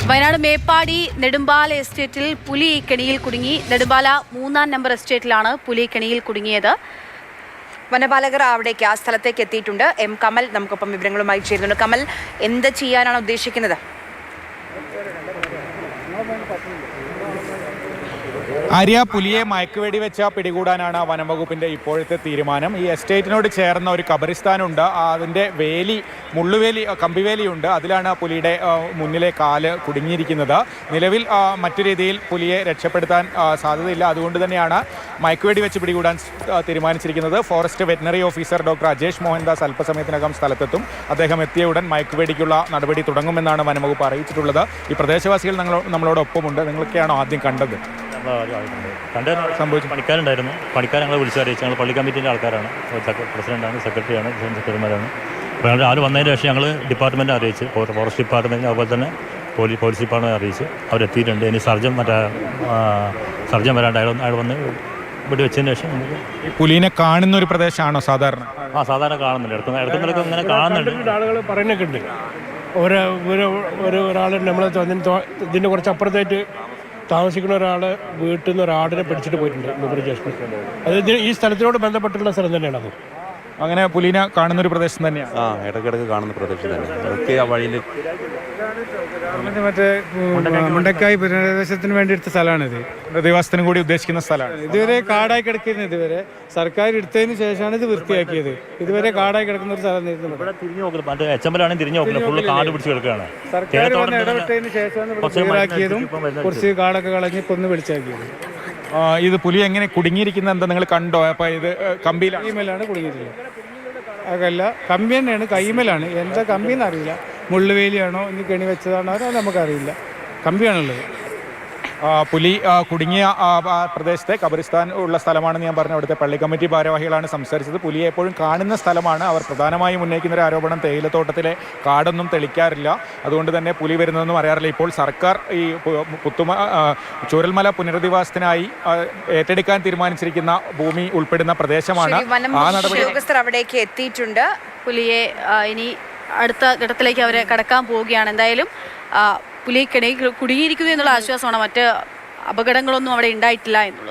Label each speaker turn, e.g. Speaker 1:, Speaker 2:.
Speaker 1: വയനാട് മേപ്പാടി നെടുമ്പാല എസ്റ്റേറ്റിൽ പുലി കെണിയിൽ കുടുങ്ങി. നെടുമ്പാല 3-ാം നമ്പർ എസ്റ്റേറ്റിലാണ് പുലി കെണിയിൽ കുടുങ്ങിയത്.
Speaker 2: വനപാലകർ അവിടേക്ക് ആ സ്ഥലത്തേക്ക് എത്തിയിട്ടുണ്ട്. എം കമൽ നമുക്കൊപ്പം വിവരങ്ങളുമായി ചേരുന്നുണ്ട്. കമൽ, എന്ത് ചെയ്യാനാണ് ഉദ്ദേശിക്കുന്നത്?
Speaker 3: ആര്യ, പുലിയെ മയക്കുവെടി വെച്ച പിടികൂടാനാണ് വനംവകുപ്പിൻ്റെ ഇപ്പോഴത്തെ തീരുമാനം. ഈ എസ്റ്റേറ്റിനോട് ചേർന്ന ഒരു ഖബറിസ്ഥാനുണ്ട്, അതിൻ്റെ വേലി, മുള്ളുവേലി, കമ്പിവേലിയുണ്ട്. അതിലാണ് പുലിയുടെ മുന്നിലെ കാല് കുടുങ്ങിയിരിക്കുന്നത്. നിലവിൽ മറ്റു രീതിയിൽ പുലിയെ രക്ഷപ്പെടുത്താൻ സാധ്യതയില്ല. അതുകൊണ്ട് തന്നെയാണ് മയക്കുവെടി വെച്ച് പിടികൂടാൻ തീരുമാനിച്ചിരിക്കുന്നത്. Forest veterinary officer doctor Ajesh Mohandas അല്പസമയത്തിനകം സ്ഥലത്തെത്തും. അദ്ദേഹം എത്തിയ ഉടൻ മയക്കുവെടിക്കുള്ള നടപടി തുടങ്ങുമെന്നാണ് വനംവകുപ്പ് അറിയിച്ചിട്ടുള്ളത്. ഈ പ്രദേശവാസികൾ നമ്മളോടൊപ്പമുണ്ട്. നിങ്ങളൊക്കെയാണോ ആദ്യം കണ്ടത്?
Speaker 4: സംഭവിച്ചു. പണിക്കാരുണ്ടായിരുന്നു. പണിക്കാർ ഞങ്ങളെ വിളിച്ചറിയിച്ചു. ഞങ്ങൾ പള്ളി കമ്മിറ്റിൻ്റെ ആൾക്കാരാണ്, പ്രസിഡന്റാണ്, സെക്രട്ടറിയാണ്, സെക്രട്ടറിമാരാണ്. അപ്പോൾ ഞങ്ങൾ ആര് വന്നതിന് ശേഷം ഞങ്ങൾ ഡിപ്പാർട്ട്മെൻറ്റ് അറിയിച്ച്, ഫോറസ്റ്റ് ഡിപ്പാർട്ട്മെൻറ്റ്, അതുപോലെ തന്നെ പോലീസ് ഡിപ്പാർട്ട്മെൻറ്റ് അറിയിച്ച് അവരെത്തിയിട്ടുണ്ട്. ഇനി സർജൻ വരാണ്ട് അയാൾ വന്ന് ഇവിടെ വെച്ചതിന് ശേഷം നമുക്ക്
Speaker 3: ഈ പുലിനെ കാണുന്ന ഒരു പ്രദേശമാണോ സാധാരണ?
Speaker 4: സാധാരണ കാണുന്നുണ്ട്. ഇടത്തുനിന്നൊക്കെ ഇങ്ങനെ കാണുന്നുണ്ട്.
Speaker 5: ആളുകൾ പറയുന്നൊക്കെ ഉണ്ട്. ഒരാൾ നമ്മളെ ഇതിൻ്റെ കുറച്ച് അപ്പുറത്തായിട്ട് താമസിക്കുന്ന ഒരാൾ വീട്ടിൽ നിന്ന് ഒരാടിനെ പിടിച്ചിട്ട് പോയിട്ടുണ്ട്. അത് ഈ സ്ഥലത്തിനോട് ബന്ധപ്പെട്ടുള്ള സ്ഥലം തന്നെയാണ് അത്.
Speaker 3: അങ്ങനെ പുലിനെ കാണുന്നൊരു പ്രദേശം തന്നെയാണ്.
Speaker 6: ഇടയ്ക്കിടയ്ക്ക് കാണുന്ന പ്രദേശം തന്നെ. അതൊക്കെ ആ വഴിയിൽ
Speaker 7: മറ്റേ മുണ്ടക്കായ് പുനരധിവാസത്തിന് വേണ്ടി എടുത്ത സ്ഥലമാണിത്.
Speaker 3: പുനരധിവാസത്തിന് കൂടി ഉദ്ദേശിക്കുന്ന സ്ഥലമാണ്.
Speaker 7: ഇതുവരെ കാടായി കിടക്കുന്നത്. ഇതുവരെ സർക്കാർ എടുത്തതിന് ശേഷമാണ് ഇത് വൃത്തിയാക്കിയത്. ഇതുവരെ കാടായി കിടക്കുന്ന ഒരു സ്ഥലം സർക്കാർ വന്ന് ഇടപെട്ടതിന് ശേഷമാണ് ഇവിടെ ക്ലിയറാക്കിയതും കുറച്ച് കാടൊക്കെ കളഞ്ഞ് കൊന്ന് വെളിച്ചാക്കിയത്.
Speaker 3: ഇത് പുലി എങ്ങനെ കുടുങ്ങിയിരിക്കുന്നത് എന്താ നിങ്ങൾ കണ്ടോ? അപ്പോൾ ഇത്
Speaker 7: കൈമേലാണ് കുടുങ്ങിയിട്ടുള്ളത്. അതല്ല, കമ്പി തന്നെയാണ്, കൈമേലാണ്. എന്താ കമ്പിന്ന് അറിയില്ല. മുള്ളുവേലിയാണോ ഇനി കെണി വെച്ചതാണോ അത് നമുക്കറിയില്ല. കമ്പിയാണുള്ളത്.
Speaker 3: പുലി കുടുങ്ങിയ പ്രദേശത്തെ ഖബറിസ്ഥാൻ ഉള്ള സ്ഥലമാണെന്ന് ഞാൻ പറഞ്ഞു. അവിടുത്തെ പള്ളി കമ്മിറ്റി ഭാരവാഹികളാണ് സംസാരിച്ചത്. പുലിയെ എപ്പോഴും കാണുന്ന സ്ഥലമാണ്. അവർ പ്രധാനമായും ഉന്നയിക്കുന്ന ഒരു ആരോപണം തേയിലത്തോട്ടത്തിലെ കാടൊന്നും തെളിക്കാറില്ല, അതുകൊണ്ട് തന്നെ പുലി വരുന്നതെന്നും അറിയാറില്ല. ഇപ്പോൾ സർക്കാർ ഈ ചൂരൽമല പുനരധിവാസത്തിനായി ഏറ്റെടുക്കാൻ തീരുമാനിച്ചിരിക്കുന്ന ഭൂമി ഉൾപ്പെടുന്ന പ്രദേശമാണ്. ആ നടപടി
Speaker 2: ഉദ്യോഗസ്ഥർ അവിടേക്ക് എത്തിയിട്ടുണ്ട്.
Speaker 1: പുലിയെ ഇനി അടുത്ത ഘട്ടത്തിലേക്ക് അവർ കടക്കാൻ പോവുകയാണ്. എന്തായാലും പുലി കെണിയിൽ കുടുങ്ങിയിരിക്കുന്നു എന്നുള്ള ആശ്വാസമാണ്. മറ്റ് അപകടങ്ങളൊന്നും അവിടെ ഉണ്ടായിട്ടില്ല എന്നുള്ളത്.